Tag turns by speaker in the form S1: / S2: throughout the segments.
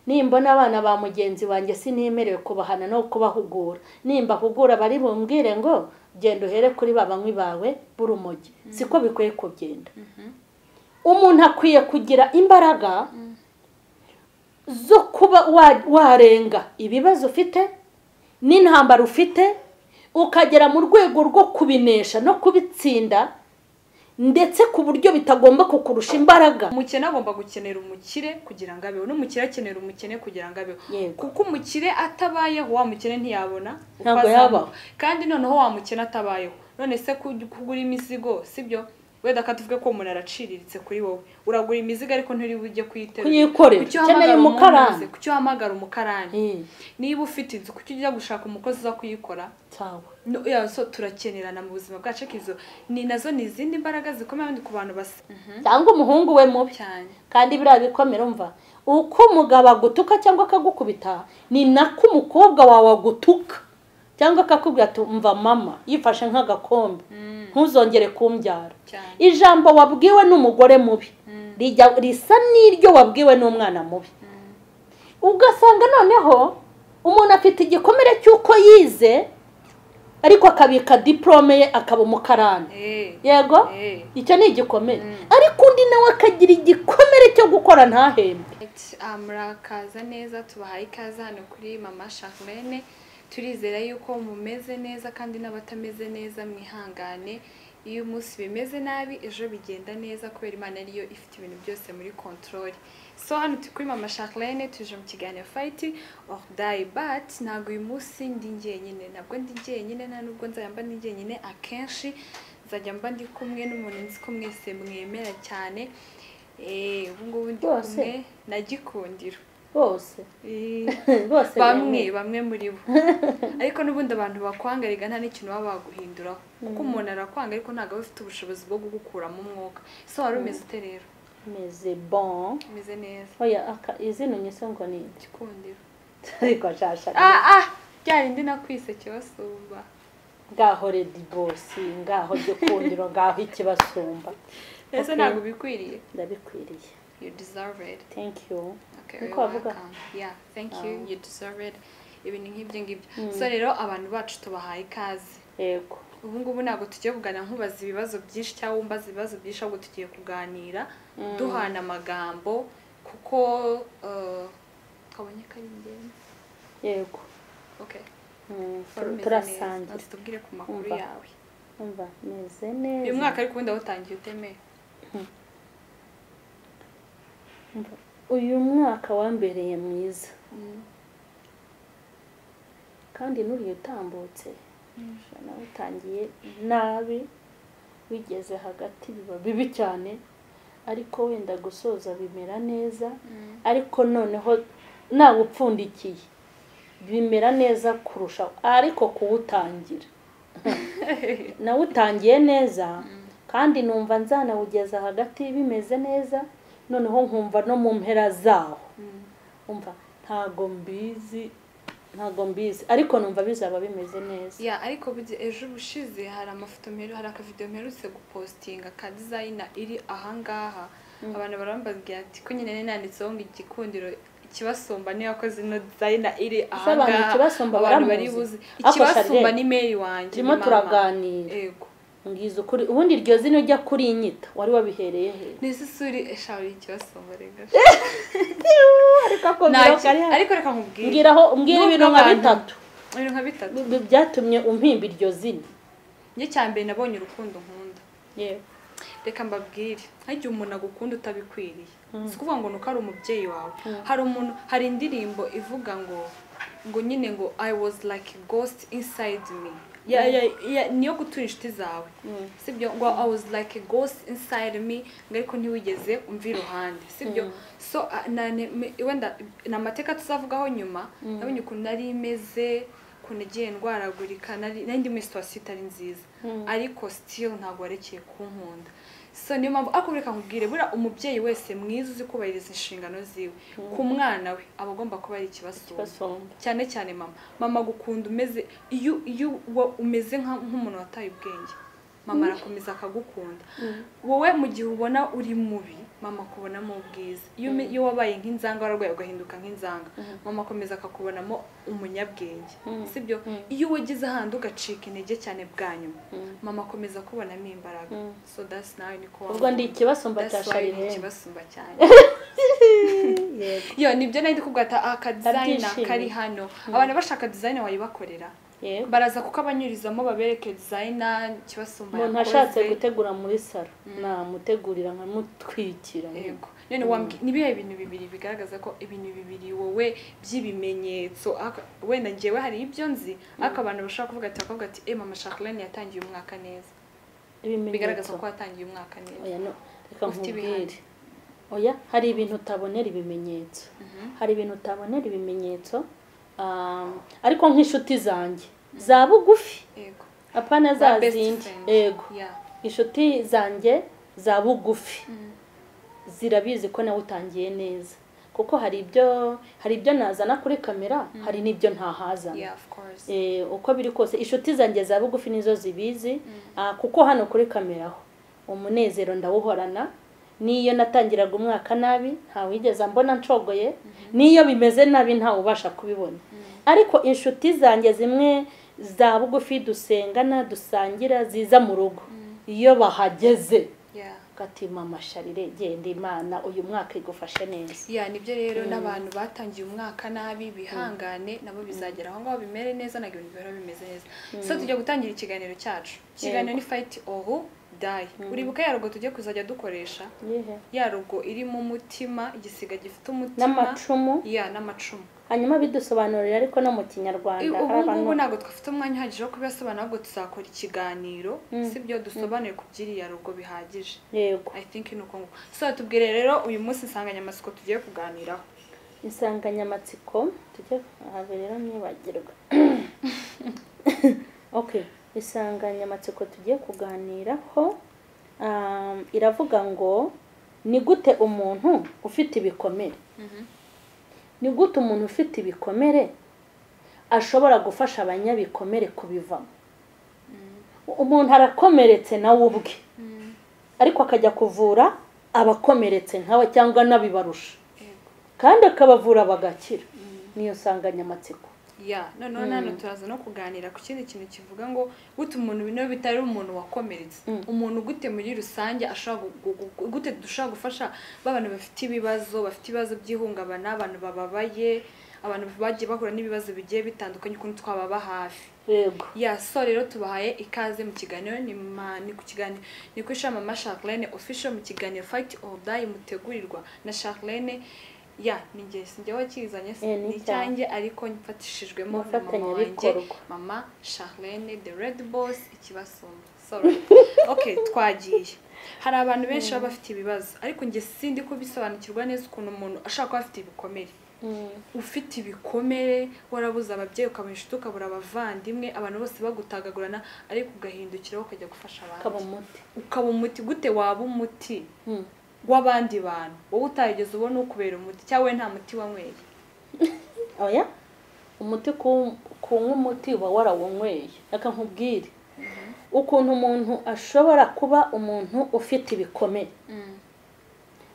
S1: nimbona abana ba mugenzi wanjye sinemerewe kubahana no kubahugura nimba hugura bari bumbwire ngo genda uhere kuri babanywi bawe burumogi siko bikwiye kugenda umuntu akwiye kugira imbaraga zo kuba warenga ibibazo ufite n'intambara ufite ukagera mu rwego rwo kubinesha no kubitsinda ndetse ku buryo bitagomba kukurusha imbaraga.
S2: Umukene agomba gukenera umukire kugira ngo abeho n'umukire akenera umukene kugira ngo abeho kuko umukire atabayeho wa mukene ntiyabona
S1: ntabwo yabaho
S2: kandi noneho wa mukene atabayeho none se kugura imizigo sibyo wenda katuvuge ko umuntu araciriritse kuri wowe uragura imizigo ariko nturi bujye
S1: kuyikorera ukeneye umukarani
S2: kucyo hamagara umukarani niba ufite inzu kucyo ujya gushaka umukozi uza kuyikora
S1: tawe
S2: so turakenerana mu buzima bwacu kizo ni nazo nizindi imbaraga zikomeye kandi ku bantu basa
S1: cyangwa umuhungu we mubi cyane kandi bira bikomera umva uko umugabo agutuka cyangwa akagukubita ni nako umukobwa wawe agutuka cyangwa akakubwira ati umva mama yifashe nk'agakombe ntuzongere kumbyara ijambo wabwiwe n'umugore mubi risa n'iryo wabwiwe n'umwana mubi ugasanga noneho umuntu afite igikomere cy'uko yize ariko akabika diplome ye akaba umukarani yego icyo ni igikomere ariko undi nawe akagira igikomere cyo gukora ntahembe.
S2: Murakaza neza tubahaye ikaze hano kuri mama M.Charlene turizera yuko mumeze neza kandi n'abatameze neza mwihangane iyo umunsi bimeze nabi ejo bigenda neza kubera Imana ariyo ifite ibintu byose muri control. So hano kuri mama M.Charlene tuje mu kiganiro fight or die but ntago uyu munsi ndi njyenyine nabwo ndi njyenyine nta nubwo nzayamba ndi njyenyine akenshi nzajya mba ndi kumwe n'umuntu nzi ko mwese mwemera cyane ubu ngubu ndi kumwe na Gikundiro
S1: bose
S2: bamwe muri bo ariko n'ubundi abantu bakwangariga nta n'ikintu baba baguhinduraho kuko umuntu arakwanga ariko ntago bafite ubushobozi bwo gukuramo umwuka. So wari umeze ute rero?
S1: Meze bon
S2: meze neza
S1: oya izino nyise ngo ni
S2: Gikundiro
S1: ariko shasha
S2: byari ndi nakwise kibasumba
S1: ngaho redi boss ngaho Gikundiro ngaho ikibasumba
S2: ese ntago bikwiriye
S1: ndabikwiriye
S2: you deserve it.
S1: Thank you.
S2: Okay, yeah, thank you. You deserve it. Ibintu nk'ibyo ngibyo. So rero abantu bacu tubahaye ikaze.
S1: Yego.
S2: Ubu ngubu ntago tugiye kugana nkubaza ibibazo byinshi cyangwa umbaza ibibazo byinshi ahubwo tugiye kuganira duhana amagambo kuko kabonye kari ingenzi.
S1: Yego.
S2: Okay.
S1: Turasangira.
S2: Tubwire ku makuru yawe.
S1: Umva meze neza.
S2: Uyu mwaka ariko wenda utangiye uteme.
S1: Uyu mwaka wambereye mwiza kandi nuriye utambutse nawe utangiye nabi wigeze hagati biba bibi cyane ariko wenda gusoza bimera neza ariko noneho nawe upfundikiye bimera neza kurusha ariko kuwutangira nawe utangiye neza kandi numva nzanawugeza hagati bimeze neza noneho nkumva no mu mpera zaho umva ntago mbizi ariko numva bizaba bimeze neza
S2: ariko ejo bushize hari amafoto hari akavideo mperutse gupostinga ka designer iri ahangaha abantu barambagira ati ko nyine nanditseho ngo Igikundiro ikibasumba niyo yakoze no designer iri ahangaha abantu bari buzi ikibasumba ni mail wanje
S1: ndimo turaganira
S2: yego
S1: ngizo kuri ubundi iryo zino ujya kuri inyita wari wabihereye he
S2: nisisuri eshari ikibasumba rega
S1: ariko
S2: reka nkubwire
S1: mbwira ibintu nka bitatu byatumye umpimba iryo zina
S2: njye cyambere nabonye urukundo nkunda
S1: yego
S2: reka mbabwire hagiye umuntu agukunda utabikwiriye sikuvuga ngo nuko ari umubyeyi wawe hari indirimbo ivuga ngo nyine ngo I was like a ghost inside me niyo gutura inshuti zawe sibyo ngo I was like a ghost inside me ariko ntiwigeze umva iruhande sibyo so wenda namateka tuzavugaho nyuma nabonye ukuntu nari imeze kunagiye ndwaragurika nandi muri situation itari nziza ariko still ntago warekeye kunkunda so niyo mpamvu akubireka nkubwire bura umubyeyi wese mwiza uzi kubahiriza inshingano ziwe ku mwana we abagomba kuba ari ikibasumba cyane cyane mama gukunda umeze iyo umeze nk'umuntu wataye ubwenge mama arakomeza akagukunda wowe mu gihe ubona uri mubi mama kubonamo ubwiza iyo wabaye nk'inzanga wararwaye ugahinduka nk'inzanga mama akomeza akakubonamo umunyabwenge sibyo iyo wagize ahandi ugacika intege cyane bwa nyuma mama akomeza kubonamo imbaraga so that's now niko
S1: ubwo ndi ikibasumba cya Charlene
S2: ikibasumba cyane yo nibyo nari ndikubwata aka design kari hano abantu bashaka design wayibakorera baraza kuko abanyurizamo babereke designer kibasumba
S1: yakoze umuntu ashatse gutegura muri salo namutegurira nkamutwikira
S2: yego none nibihe ibintu bibiri bigaragaza ko ibintu bibiri wowe by'ibimenyetso wenda ngewe hari ibyo nzi ariko abantu bashaka kuvuga ati mama Charlene yatangiye umwaka neza bigaragaza ko yatangiye umwaka neza
S1: oya no reka nkubwire oya hari ibintu utabonera ibimenyetso hari ibintu utabonera ibimenyetso ariko nk'inshuti zanjye za bugufi yego apana za zindi yego inshuti zanjye za bugufi zirabizi ko nawe utangiye neza kuko hari ibyo nazana kuri kamera hari n'ibyo ntahazana uko biri kose inshuti zanjye za bugufi nizo zibizi kuko hano kuri kamera ho umunezero ndawuhorana niyo natangiraga umwaka nabi ntawigeze mbona ncogoye niyo bimeze nabi ntawe ubasha kubibona ariko inshuti zanjye zimwe za bugufi dusengana dusangira ziza mu rugo iyo bahageze kati mama Charlene genda Imana uyu mwaka igufashe neza
S2: nibyo rero n'abantu batangiye umwaka nabi bihangane nabo bizagera aho ngaho bimere neza na ibintu bihora bimeze neza so tujya gutangira ikiganiro cyacu ikiganiro ni fight or die uribuka ya rogo tujye kuzajya dukoresha ya rogo irimo umutima igisiga gifite umutima
S1: n'amacumu
S2: n'amacumu
S1: hanyuma bidusobanurira ariko no mu kinyarwanda
S2: ubu ntabwo twafite umwanya uhagije wo kubisobanura ahubwo tuzakora ikiganiro sibyo dusobanure ku by'iriya rogo bihagije
S1: yego
S2: I think nuko ngo so tubwire rero uyu munsi insanganyamatsiko tugiye kuganiraho
S1: insanganyamatsiko tujye rero mwibagirwa okay insanganyamatsiko tugiye kuganiraho iravuga ngo ni gute umuntu ufite ibikomere ni gute umuntu ufite ibikomere ashobora gufasha abanyabikomere kubivamo umuntu arakomeretse nawe ubwe ariko akajya kuvura abakomeretse nkawe cyangwa nabibarusha kandi akabavura bagakira niyo nsanganyamatsiko
S2: none turaza no kuganira ku kindi kintu kivuga ngo gute umuntu bino bitari umuntu wakomeretse umuntu gute muri rusange gute dushaka gufasha abantu bafite ibibazo by'ihungabana abantu bababaye abantu bagiye bahura n'ibibazo bigiye bitandukanye ukuntu twababa hafi
S1: yego
S2: so rero tubahaye ikaze mu kiganiro ni ku kiganiro ni ku ishami mama Charlene official mu kiganiro fight or die mutegurirwa na Charlene ninjye wakizanye ni cyanjye ariko mfatishijwemo na mama wanjye mama Charlene the red boss ikibasumba sorry okay twagiye hari abantu benshi baba bafite ibibazo ariko nge sindi kubisobanukirwa neza ukuntu umuntu ashaka kuba afite ibikomere ufite ibikomere warabuze ababyeyi ukabona inshuti ukabura abavandimwe abantu bose bagutagagurana ariko ugahindukiraho ukajya gufasha abantu ukaba umuti gute waba umuti w'abandi bantu wowe utageze ubona ukubera umuti cyangwa nta muti wanyweye
S1: oya umuti kunywa umuti uba warawunyweye reka nkubwire ukuntu umuntu ashobora kuba umuntu ufite ibikomere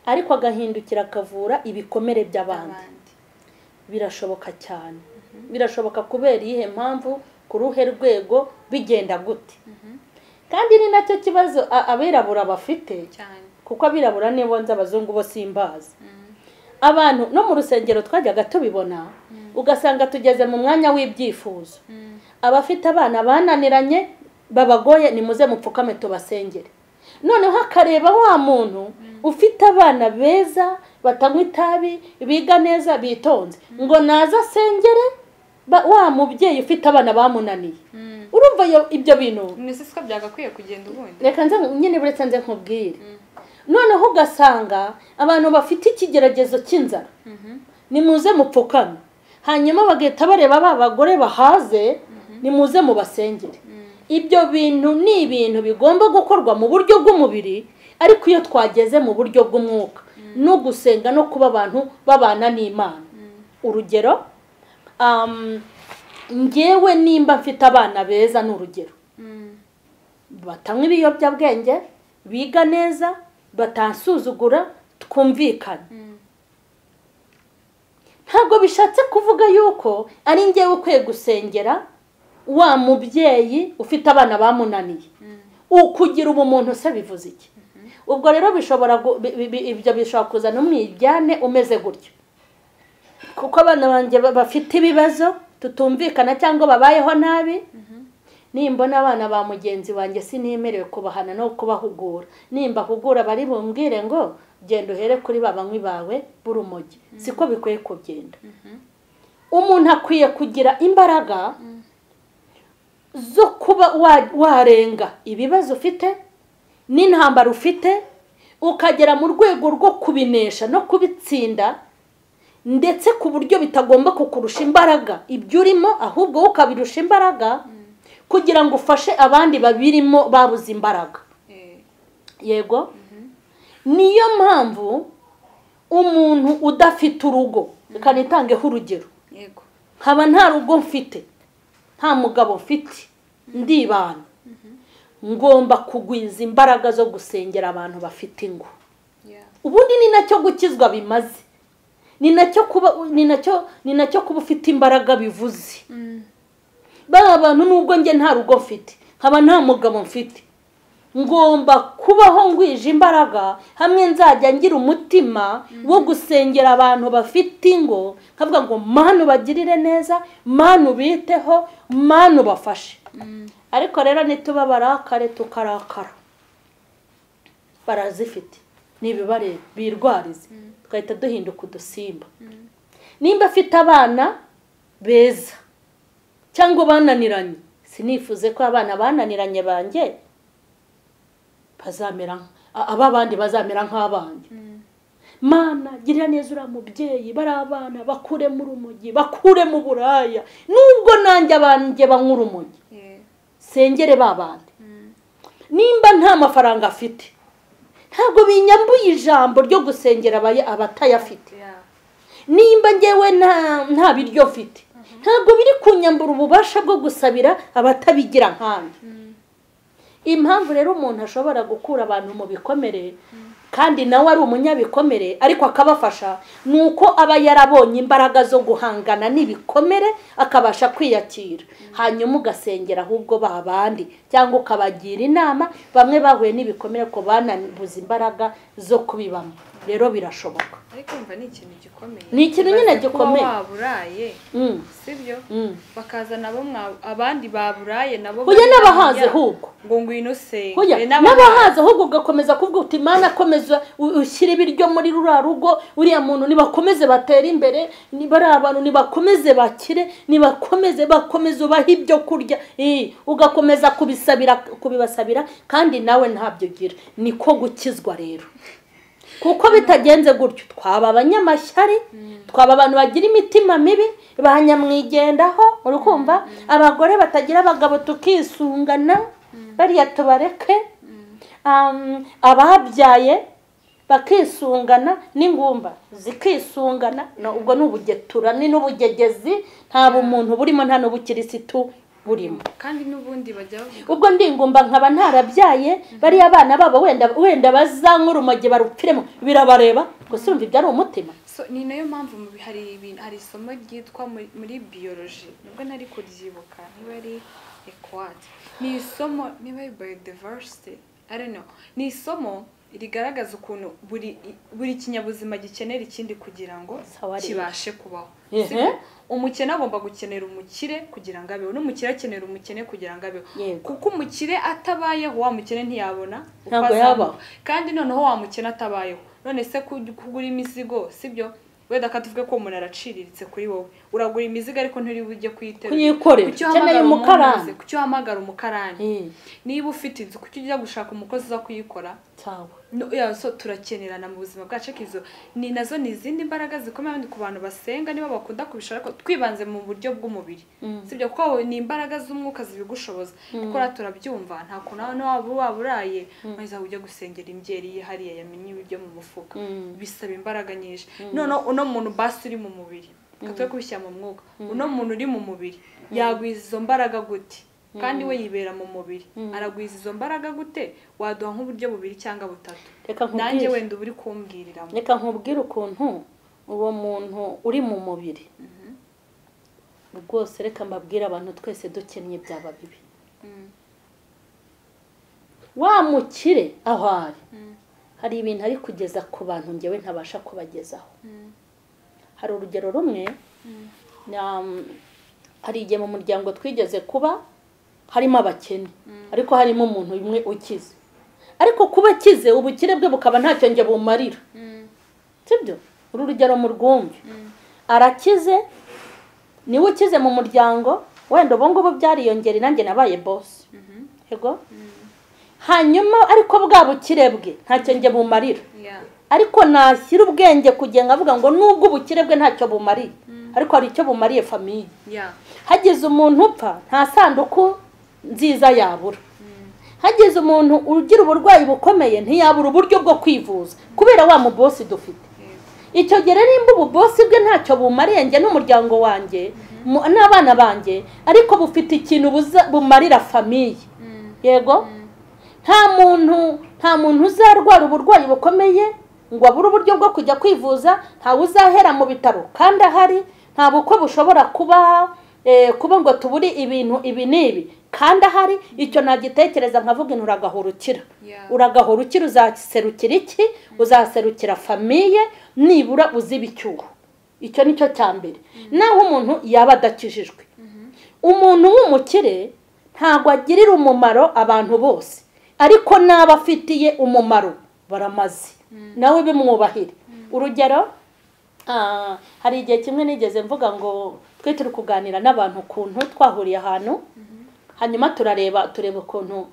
S1: ariko agahindukira akavura ibikomere by'abandi birashoboka cyane birashoboka kubera iyihe mpamvu ku ruhe rwego bigenda gute kandi ni nacyo kibazo abirabura bafite cyane kuko abirabura nibo nzi abazungu bo simbaza abantu no mu rusengero twajyaga tubibona ugasanga tugeze mu mwanya w'ibyifuzo abafite abana bananiranye babagoye nimuze mupfukame tubasengere noneho akareba wa muntu ufite abana beza batanywa itabi biga neza bitonze ngo naza asengere wa mubyeyi ufite abana bamunaniye urumva ibyo bintu
S2: nisisika byagakwiye kugenda ubundi
S1: reka nze nyine buretse nze nkubwire noneho ugasanga abantu bafite ikigeragezo cy'inzara nimuze mupfukame hanyuma bagahita bareba ba bagore bahaze nimuze mubasengere ibyo bintu ni ibintu bigomba gukorwa mu buryo bw'umubiri ariko iyo twageze mu buryo bw'umwuka no gusenga no kuba abantu babana n'Imana urugero ngewe nimba mfite abana beza n'urugero batanywa ibiyobyabwenge biga neza batansuzugura twumvikane ntabwo bishatse kuvuga yuko ari njyewe ukwiye gusengera wa mubyeyi ufite abana bamunaniye ukugira ubumuntu se bivuze iki ubwo rero bishobora ibyo bishobora kuzana umwijyane umeze gutyo kuko abana banjye bafite ibibazo tutumvikana cyangwa babayeho nabi nimbona abana ba mugenzi wanjye sinemerewe kubahana no kubahugura nimba hugura bari bumbwire ngo genda uhere kuri babanywi bawe burumogi siko bikwiye kugenda umuntu akwiye kugira imbaraga zo kuba warenga ibibazo ufite n'intambara ufite ukagera mu rwego rwo kubinesha no kubitsinda ndetse ku buryo bitagomba kukurusha imbaraga ibyo urimo ahubwo ukabirusha imbaraga kugira ngo ufashe abandi babirimo babuze imbaraga yego niyo mpamvu umuntu udafite urugo reka nitangeho urugero
S2: yego
S1: nkaba nta rugo mfite nta mugabo mfite ndibana ngomba kugwiza imbaraga zo gusengera abantu bafite ingo ubundi ni nacyo gukizwa bimaze ni nacyo kuba ufite imbaraga bivuze ba bantu nubwo njye nta rugo mfite nkaba nta mugabo mfite ngomba kubaho ngwije imbaraga hamwe nzajya ngira umutima wo gusengera abantu bafite ingo nkavuga ngo Mana bagirire neza Mana biteho Mana bafashe ariko rero nituba barakare tukarakara barazifite nibibare birwarize twahita duhinduka udusimba nimba afite abana beza cyangwa bananiranye sinifuze ko abana bananiranye banjye bazamera abandi bazamera nk'abandi Mana girira neza ura mubyeyi bari abana bakure mu rumogi bakure mu buraya nubwo nanjye abanje bankura urumogi sengere babandi nimba nta mafaranga afite ntabwo binyambuye ijambo ryo gusengera abatayafite nimba ngewe nta biryo mfite ntabwo biri kunyambura ububasha bwo gusabira abatabigira nkandi impamvu rero umuntu ashobora gukura abantu mu bikomere kandi nawe ari umunyabikomere ariko akabafasha nuko aba yarabonye imbaraga zo guhangana n'ibikomere akabasha kwiyakira hanyuma ugasengera ahubwo babandi cyangwa ukabagira inama bamwe bahuye n'ibikomere ko banabuze imbaraga zo kubibamo rero birashoboka
S2: ariko umva ni ikintu gikomeye
S1: ni ikintu nyine gikomeye
S2: waburaye sibyo bakaza nabo abandi baburaye nabo
S1: uye n'abahaze ahubwo
S2: ngo ngwino se
S1: n'abahaze ahubwo ugakomeza kuvuga uti Mana komeza ushyira ibiryo muri rura rugo uriya muntu nibakomeze batera imbere nibari abantu nibakomeze bakire nibakomeze ubaha ibyo kurya ugakomeza kubibasabira kandi nawe ntabyo gira niko gukizwa rero kuko bitagenze gutyo twaba abanyamashyari twaba abantu bagira imitima mibi banyamwigendaho urukumva abagore batagira abagabo tukisungana bariya tubareke ababyaye bakisungana n'ingumba zikisungana ubwo n'ubugetura ni n'ubugegezi nta bumuntu burimo nta n'ubukirisitu burimo
S2: kandi nubundi bajya
S1: ubwo ndingumba nkaba ntarabyaye bari abana babo wenda bazankura urumogi barupfiremo birabareba gusa urumva ibyo ari umutima
S2: ni nayo mpamvu hari isomo ryitwa muri biology nubwo ntari kuryibuka niba ari equate ni isomo niba ari biodiversity I don't know ni isomo rigaragaza ukuntu buri kinyabuzima gikenera ikindi kugira ngo kibashe kubaho umukene agomba gukenera umukire kugira ngo abeho n'umukire akenera umukene kugira ngo abeho kuko umukire atabayeho wa mukene ntiyabona
S1: uko
S2: kandi noneho wa mukene atabayeho none se kugura imizigo sibyo wenda katuvuge ko umuntu araciriritse kuri wowe uragura imizigo ariko nturi bujye
S1: kuyikorera ukeneye umukarani
S2: kuki uhamagara umukarani niba ufite inzu kuki ujya gushaka umukozi uza kuyikora so turakenerana mu buzima bwacu kizo ni nazo ni izindi mbaraga zikomeye ku bantu basenga niba bakunda kubishaka ko twibanze mu buryo bw'umubiri sibyo ko ni imbaraga z'umwuka zibigushoboza gukora turabyumva nta kuntu waburaye maze ujye gusengera imbyeri hariya yamenye ibiryo mu mufuka bisaba imbaraga nyinshi none uno muntu basi uri mu mubiri katwe kubishyira mu mwuka uno muntu uri mu mubiri yagwiza izo mbaraga gute kandi we yibera mu mubiri aragwiza izo mbaraga gute waduha nk'uburyo bubiri cyangwa butatu nanjye wenda uburi kumbwiriramo
S1: reka nkubwire ukuntu uwo muntu uri mu mubiri rwose reka mbabwire abantu twese dukennye byaba bibi wa mukire aho ari hari ibintu ari kugeza ku bantu ngewe ntabasha kubagezaho hari urugero rumwe hari igihe mu muryango twigeze kuba harimo abakene ariko harimo umuntu umwe ukize ariko kuba akize ubukire bwe bukaba ntacyo nge bumarira sibyo uru rugero mu rwumve arakize niwe ukize mu muryango wenda ubu ngubu byariyongera nanjye nabaye boss yego hanyuma ariko bwa bukire bwe ntacyo nge bumarira ariko nashyira ubwenge kugenga avuga ngo nubwo ubukire bwe ntacyo bumariye ariko hari icyo bumariye famiye hagize umuntu upfa nta sanduku nziza yabura hagize umuntu ugira uburwayi bukomeye ntiyabura uburyo bwo kwivuza kubera wa mu boss dufite icyo gihe nimba ubu boss bwe ntacyo bumariye nge n'umuryango wanjye n'abana banjye ariko bufite ikintu bumarira famiye yego nta muntu uzarwara uburwayi bukomeye ngo abure uburyo bwo kujya kwivuza ntawe uzahera mu bitaro kandi ahari nta bukwe bushobora kuba ngo tubure ibintu ibi n'ibi kandi ahari icyo nagitekereza nkavuga intu uragahora ukira uzaserukira iki uzaserukira famiye nibura uziba icyuho icyo nicyo cya mbere naho umuntu yaba adakijijwe umuntu w'umukire ntabwo agirira umumaro abantu bose ariko n'abafitiye umumaro baramaze nawe bimwubahire urugero hari igihe kimwe nigeze mvuga ngo twe turi kuganira n'abantu ukuntu twahuriye ahantu hanyuma tureba ukuntu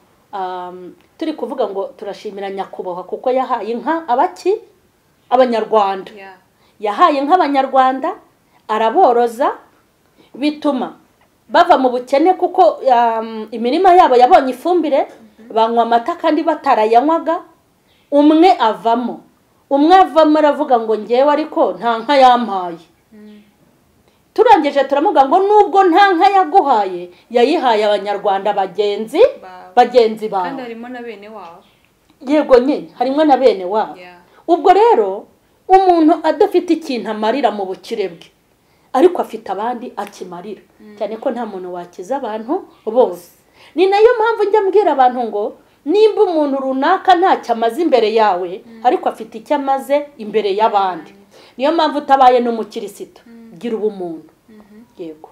S1: turi kuvuga ngo turashimira nyakubahwa kuko yahaye inka abanyarwanda yahaye inka abanyarwanda araboroza bituma bava mu bukene kuko imirima yabo yabonye ifumbire banywa amata kandi batarayanywaga umwe avamo aravuga ngo ngewe ariko nta nka yampaye turangije turamuga ngo nubwo nta nka yaguhaye yayihaye abanyarwanda bagenzi bawe
S2: kandi harimo na bene wabo
S1: yego nyine harimo na bene wabo ubwo rero umuntu adafite ikintu amarira mu bukire bwe ariko afite abandi akimarira cyane ko nta muntu wakiza abantu bose ni nayo mpamvu njya mbwira abantu ngo nimba umuntu runaka ntacyo amaze imbere yawe ariko afite icyo amaze imbere y'abandi niyo mpamvu utabaye n'umukirisitu gira ubumuntu yego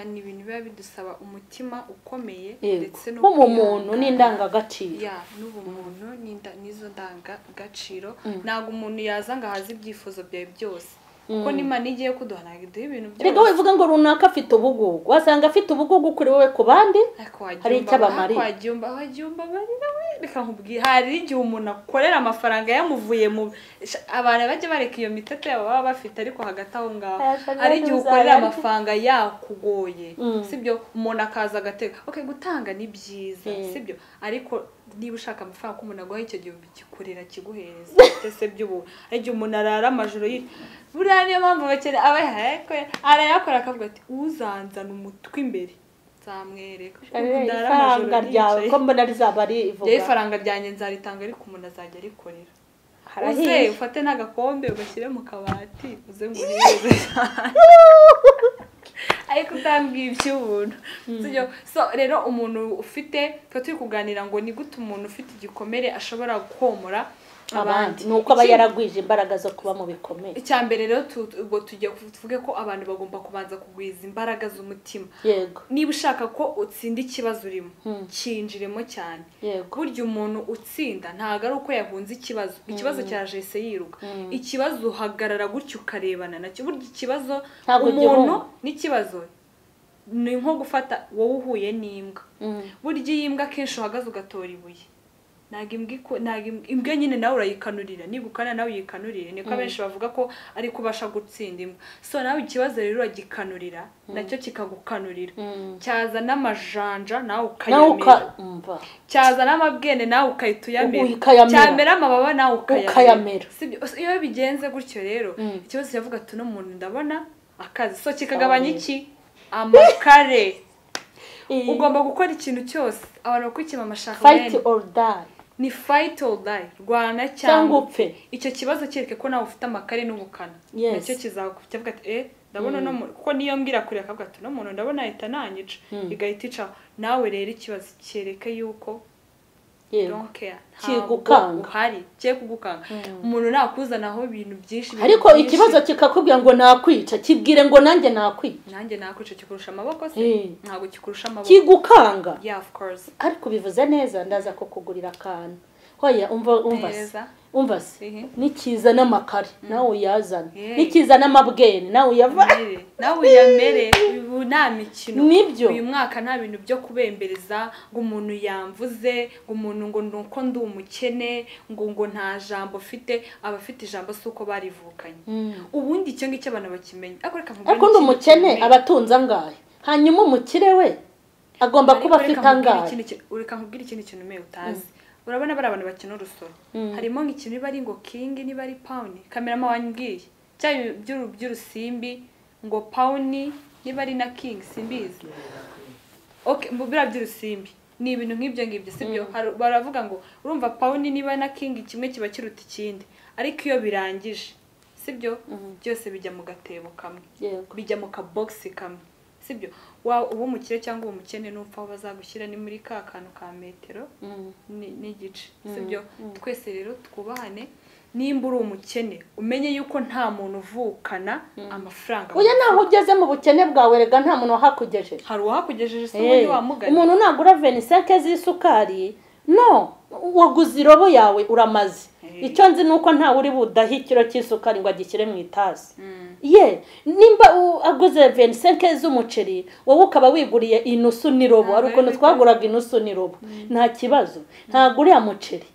S2: ni ibintu biba bidusaba umutima ukomeye
S1: ndetse n'ubumuntu n'indangagaciro
S2: n'ubumuntu n'izo ndangagaciro ntabwo umuntu yaza ngo ahaze ibyifuzo byawe byose kuko n'Imana igiye kuduha ntabwo iduha ibintu byose
S1: reka wivuga ngo runaka afite ubugugu wasanga afite ubugugu kuri wowe ku bandi hari icyo abamariye
S2: wajyumba reka nkubwire hari igihe umuntu akorera amafaranga yamuvuye mu abantu bajya bareka iyo mitete yabo baba bafite ariko hagati aho ngaho hari igihe ukorera amafaranga yakugoye sibyo umuntu akaza agateka gutanga ni byiza sibyo ariko niba ushaka amafaranga ko umuntu aguha icyo gihe gikorera kiguhereza ndetse by'ubu igihe umuntu arara amajoro buriya niyo mpamvu bakene arayakora akavuga ati uzanzana umutwe imbere nzamwereka
S1: ifaranga ryawe ko mbona rizaba rivuga
S2: ifaranga ryanjye nzaritanga ariko umuntu azajya arikorera uze ufate n'agakombe ugashyire mu kabati uze nguhereze ariko utambwiye iby'ubuntu so rero umuntu ufite turi kuganira ngo ni gute umuntu ufite igikomere ashobora komora abandi
S1: nuko aba yaragwije imbaraga zo kuba mu bikomeye
S2: icyambere rero tujye tuvuge ko abantu bagomba kubanza kugwiza imbaraga z'umutima
S1: yego
S2: niba ushaka ko utsinda ikibazo urimo cyinjiremo cyane burya umuntu utsinda ntago ari uko yahunze ikibazo cyaje se yiruka ikibazo uhagarara gutyo ukarebana nacyo burya ikibazo umuntu n'ikibazo ni nko gufata wowe uhuye n'imbwa burya iyi mbwa kenshi uhagaze ugatora ibuye imbwa nyine nawe urayikanurira nigukana nawe uyikanurire niko abenshi bavuga ko ari kubasha gutsinda imbwa so nawe ikibazo rero uragikanurira nacyo kikagukanurira cyaza n'amajanja nawe ukayamira cyaza n'amabwene nawe ukayituyamira cyamera amababa nawe ukayamira iyo bigenze gutyo rero ikibazo cyavuga ati no muntu ndabona akazi so kikagabanya iki amakare ugomba gukora ikintu cyose abantu bakwikima amashaka
S1: fight or die
S2: ni fight or die rwana
S1: cyangwa upfe
S2: icyo kibazo cyereke ko nawe ufite amakare n'ubukana nicyo kizavuga ati ndabona no kuko niyo mbwira kure akavuga ati no muntu ndabona ahita nanyica igahita ica nawe rero ikibazo cyereke yuko don't care
S1: kigukanga
S2: uhari cye kugukanga umuntu nakuzanaho ibintu byinshi
S1: ariko ikibazo kikakubwira ngo nakwica kibwire ngo nanjye nakwica
S2: kikurusha amaboko se ntago kikurusha amaboko
S1: kigukanga
S2: of course
S1: ariko bivuze neza ndaza ko kugurira akantu hoya umva se nikiza n'amakare nawe uyazana nikiza n'amabwene nawe uyavane
S2: nawe uyamere ubu nta mikino
S1: nibyo
S2: uyu mwaka nta bintu byo kubembereza ngo umuntu yamvuze ngo umuntu ngo nuko ndi umukene ngo nta jambo ufite abafite ijambo suko barivukanye ubundi icyo ngicyo abantu bakimenya
S1: ariko ndi umukene abatunza angahe hanyuma umukire we agomba kuba afite angahe
S2: ureka nkubwira ikindi kintu umewe utazi urabona bari abantu bakina urusoro harimo nk'ikintu niba ari ngo king niba ari pound kamerama wanyibwiye cyangwa by'urusimbi ngo pound niba ari na king simbizi okay mbubira by'urusimbi ni ibintu nk'ibyo ngibyo sibyo baravuga ngo urumva pound niba na king kimwe kiba kiruta ikindi ariko iyo birangije sibyo byose bijya mu gatebo kamwe bijya mu ka box kamwe sibyo ubu umukire cyangwa umukene n'upfa bazagushyira ni muri ka kantu ka metero n'igice sibyo twese rero twubahane nimba uri umukene umenye yuko nta muntu uvukana amafaranga
S1: oya naho ugeze mu bukene bwawe rega nta muntu wahakugejeje
S2: hari uwahakugejeje se ubundi wamugana
S1: umuntu nagura 25 z'isukari no waguze irobo yawe uramaze icyo nzi nuko nta uri budaha ikiro cy'isukari ngo agishyire mu itasi nimba aguze 25 z'umuceri wowe ukaba wiguriye inusu n'irobo ari ukuntu twaguraga inusu n'irobo nta kibazo ntago uriya muceri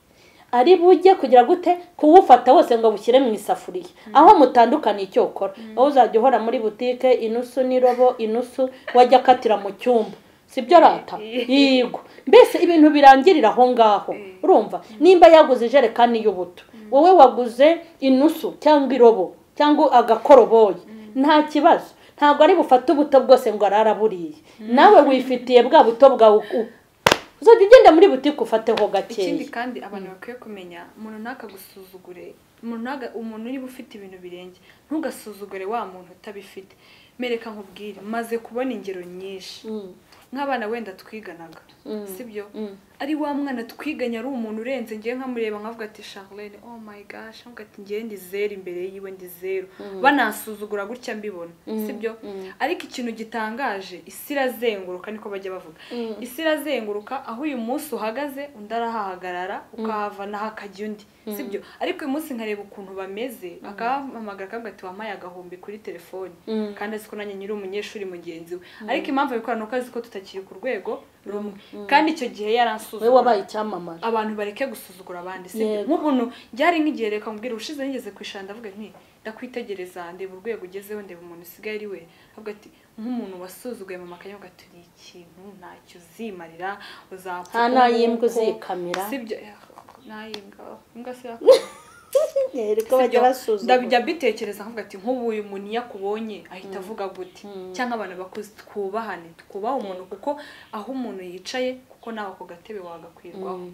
S1: ari bujye kugira gute kuwufata wose ngo bushyire mu isafuriya aho mutandukana icyo ukora aho uzajya uhora muri butike inusu n'irobo inusu wajya katira mu cyumba sibyo rata yego mbese ibintu birangirira aho ngaho urumva nimba yaguze ijerekani y'ubuto wowe waguze inusu cyangwa irobo cyangwa agakoroboye nta kibazo ntabwo ari bufate ubuto bwose ngo araraburiye nawe wifitiye bwa buto bwawe uzajya ugenda muri butike ufateho gakeya
S2: ikindi kandi abantu bakwiye kumenya umuntu ntakagusuzugure umuntu niba ufite ibintu birenge ntugasuzugure wa muntu utabifite mereka nkubwire maze kubona ingero nyinshi nk'abana wenda twiganaga sibyo ari wa mwana twiganya ari umuntu urenze ngiye nkamureba nkavuga ati Charlene oh my gosh nkavuga ati ngiye ndi zero imbere yiwe ndi zero banasuzugura gutya mbibona sibyo ariko ikintu gitangaje isi irazenguruka niko bajya bavuga isi irazenguruka aho uyu munsi uhagaze undi arahahagarara ukahava naho akajya undi sibyo ariko uyu munsi nkareba ukuntu bameze akahamagara akavuga ati wamaye agahumbi kuri telefone kandi aziko nanjye nyiri umunyeshuri mugenzi we ariko impamvu bikora nuko aziko tutakiri ku rwego rumwe kandi icyo gihe yaransuzugura
S1: we wabaye icyamamare
S2: abantu bareke gusuzugura abandi sibyo nk'ubuntu byari nk'igihe reka mbwira ushize nigeze kwishanda avuga nti ndakwitegereza ndeba urwego ugezeho ndeba umuntu usigaye ari we avuga ati nk'umuntu wasuzuguye mu makanya avuga ati ikintu ntacyo uzimarira uzapfa
S1: nta yimbwa uzikamira
S2: sibyo imbwa se
S1: reka bajya basuzugura
S2: ndabijya bitekereza nkavuga ati nk'ubu uyu muntu yakubonye ahita avuga gute cyangwa abantu bakuze twubahane twubaha umuntu kuko aho umuntu yicaye kuko nawe ako gatebe wagakwirwaho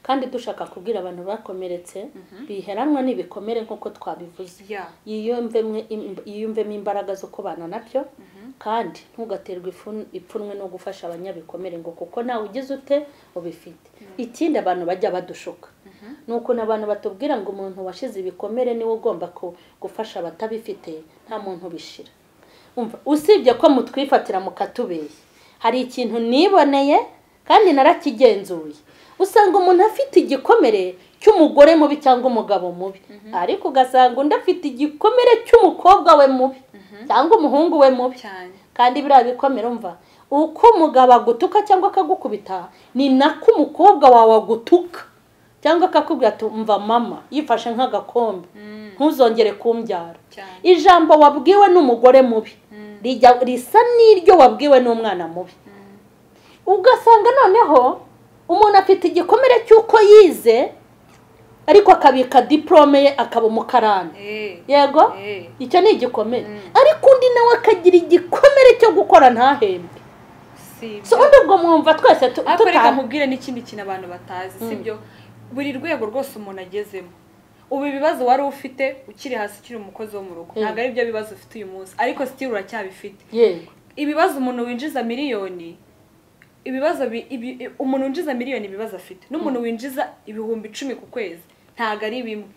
S1: kandi dushaka kubwira abantu bakomeretse biheranwa n'ibikomere nk'uko twabivuze yiyumvemo imbaraga zo kubana nabyo kandi ntugaterwe ipfunwe no gufasha abanyabikomere ngo kuko nawe ugize ute ubifite ikindi abantu bajya badushuka nuko n'abantu batubwira ngo umuntu washize ibikomere niwe ugomba gufasha abatabifite nta muntu bishira umva usibye ko mutwifatira mukatubeye hari ikintu niboneye kandi narakigenzuye usanga umuntu afite igikomere cy'umugore mubi cyangwa umugabo mubi ariko ugasanga undi afite igikomere cy'umukobwa we mubi cyangwa umuhungu we mubi kandi biriya bikomere umva uko umugabo agutuka cyangwa akagukubita ni nako umukobwa wawe agutuka cyangwa akakubwira ati umva mama yifashe nk'agakombe ntuzongere kumbyara ijambo wabwiwe n'umugore mubi risa n'iryo wabwiwe n'umwana mubi ugasanga noneho umuntu afite igikomere cy'uko yize ariko akabika diplome ye akaba umukarani yego icyo ni igikomere ariko undi nawe akagira igikomere cyo gukora ntahembe so ubwo mwumva twese
S2: tutareka mubwire n'ikindi kintu abantu batazi sibyo buri rwego rwose umuntu agezemo ubu ibibazo wari ufite ukiri hasi ukiri umukozi wo mu rugo ntabwo ari byo bibazo ufite uyu munsi ariko still uracyabifite ibibazo umuntu winjiza miliyoni ibibazo umuntu winjiza miliyoni ibibazo afite n'umuntu winjiza ibihumbi 10 ku kwezi ntago ari bimwe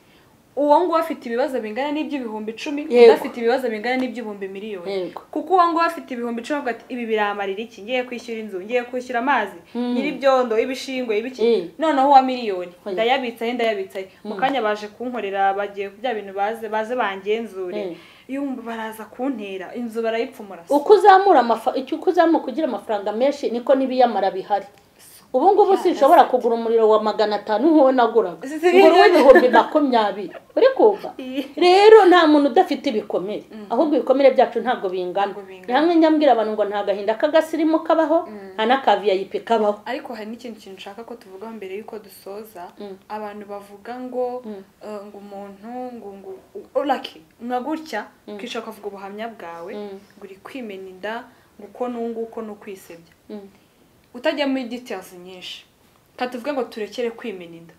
S2: uwo ngo afite ibibazo bingana n'iby'ibihumbi 10 udafite ibibazo bingana n'iby'ibihumbi miliyoni kuko uwo ngo afite ibihumbi 10 avuga ati ibi biramarira iki ngiye kwishyura inzu ngiye kwishyura amazi nyiri byondo ibishingwe ibiki noneho wa miliyoni ndayabitsa mu kanya baje kunkorera bagiye kubya bintu baze bangenzure yumva baraza kuntera inzu barayipfumura
S1: uko uzamura kugira amafaranga menshi niko nibiyamara bihari ubu ngubu sinshobora kugura umuriro wa 500 nk'uwo naguraga ngura 2020 uri kumva rero nta muntu udafite ibikomere ahubwo ibikomere byacu ntabwo bingana hamwe nyambwira abantu ngo nta gahinda kagasirimo kabaho anaka VIP kabaho
S2: ariko hari n'ikindi kintu nshaka ko tuvuga mbere yuko dusoza abantu bavuga ngo umuntu ngo lucky mwagutya kishaka kuvuga ubuhamya bwawe nguri kwimena inda nguko nunguko no kwisebya utajya muri details nyinshi katuvuga ngo turekere kwimena inda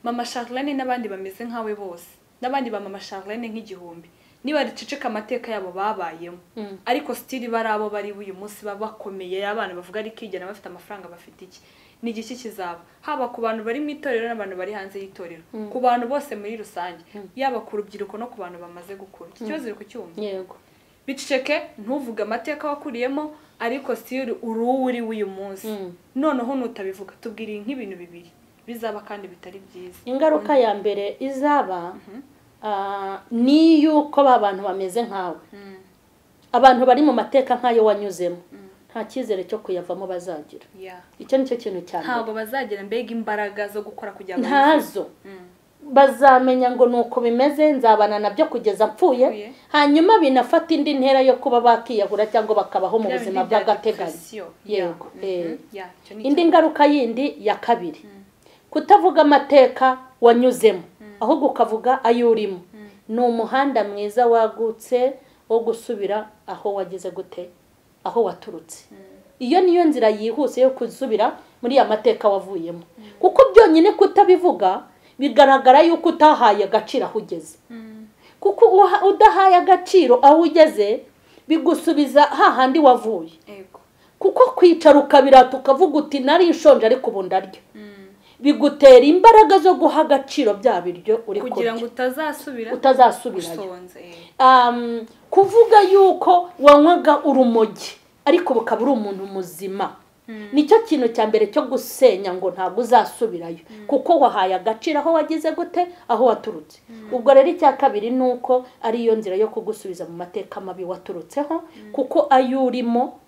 S2: mama Charlene n'abandi bameze nkawe bose n'abandi ba mama Charlene nk'igihumbi niba riceceka amateka yabo babayemo ariko still barabo bari uyu munsi babakomeye abana bavuga ari kigena bafite amafaranga bafite iki ni igiki kizaba haba ku bantu bari mu itorero n'abantu bari hanze y'itorero ku bantu bose muri rusange yaba ku rubyiruko no ku bantu bamaze gukura ikibazo iri ku cyuma
S1: yego
S2: biceceke ntuvuga amateka wakuriyemo ariko still uri uyu munsi noneho nutabivuga tubwiriye nk'ibintu bibiri bizaba kandi bitari byiza
S1: ingaruka ya mbere izaba ni yuko abantu bameze nkawe abantu bari mu mateka nkayo wanyuzemo nta cyizere cyo kuyavamo bazagira icyo nicyo kintu cyane
S2: ntabwo bazagira mbega imbaraga zo gukora kujya
S1: ntazo bazamenya ngo nuko bimeze nzabana nabyo kugeza mpfuye hanyuma binafata indi ntera yo kuba bakiyahura cyangwa bakabaho mu buzima bw'agateganyo yego indi ngaruka yindi ya kabiri kutavuga amateka wanyuzemo ahubwo ukavuga ayo urimo ni umuhanda mwiza wagutse wo gusubira aho wagize gute aho waturutse iyo niyo nzira yihuse yo kuzubira muri ya mateka wavuyemo kuko byonyine kutabivuga bigaragara yuko utahaye agaciro aho ugeze kuko udahaye agaciro aho ugeze bigusubiza hahandi wavuye kuko kwicara ukabirata ukavuga uti nari nshonje ariko ubu ndarya bigutera imbaraga zo guha agaciro bya biryo uri
S2: kugira ngo
S1: utazasubirayo kuvuga yuko wanywaga urumogi ariko bukaba uri umuntu muzima nicyo kintu cya mbere cyo gusenya ngo ntabwo uzasubirayo kuko wahaye agaciro aho wagize gute aho waturutse ubwo rero icya kabiri nuko ari iyo nzira yo kugusubiza mu mateka mabi waturutseho kuko ayo urimo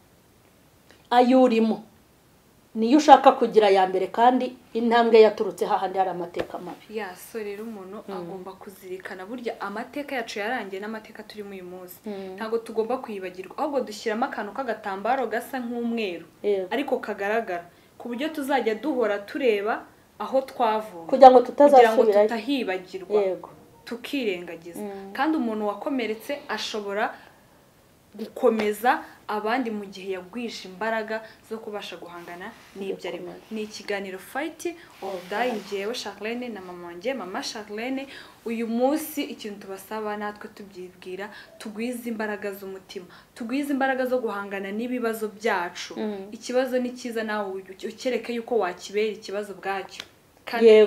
S1: niyo ushaka kugira ya mbere kandi intambwe yaturutse hahandi hari amateka mabi
S2: so rero umuntu agomba kuzirikana burya amateka yacu yarangiye n'amateka turimo uyu munsi ntabwo tugomba kuyibagirwa ahubwo dushyiramo akantu k'agatambaro gasa nk'umweru ariko kagaragara ku buryo tuzajya duhora tureba aho twavuye
S1: kugira ngo
S2: tutahibagirwa tukirengagiza kandi umuntu wakomeretse ashobora gukomeza abandi mu gihe yagwije imbaraga zo kubasha guhangana n'ibyo arimo ni ikiganiro fight or die njyewe Charlene na mama wanjye mama Charlene uyu munsi ikintu tubasaba natwe tubyibwira tugwiza imbaraga z'umutima tugwiza imbaraga zo guhangana n'ibibazo byacu ikibazo ni cyiza nawe ukereke yuko wakibera ikibazo bwacyo kandi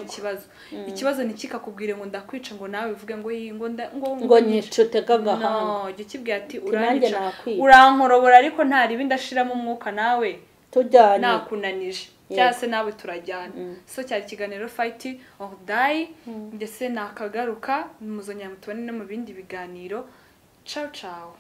S2: ikibazo ntikikakubwire ngo ndakwica ngo nawe uvuge ngo
S1: nyicute gagahanga
S2: no jye kibwira ati uranyica urankorobora ariko ntari bindashiramo umwuka nawe
S1: tujyane
S2: nakunanije cyase nawe turajyana so cyari ikiganiro fight or die ndetse nakagaruka muzongera mutubane no mu bindi biganiro ciao ciao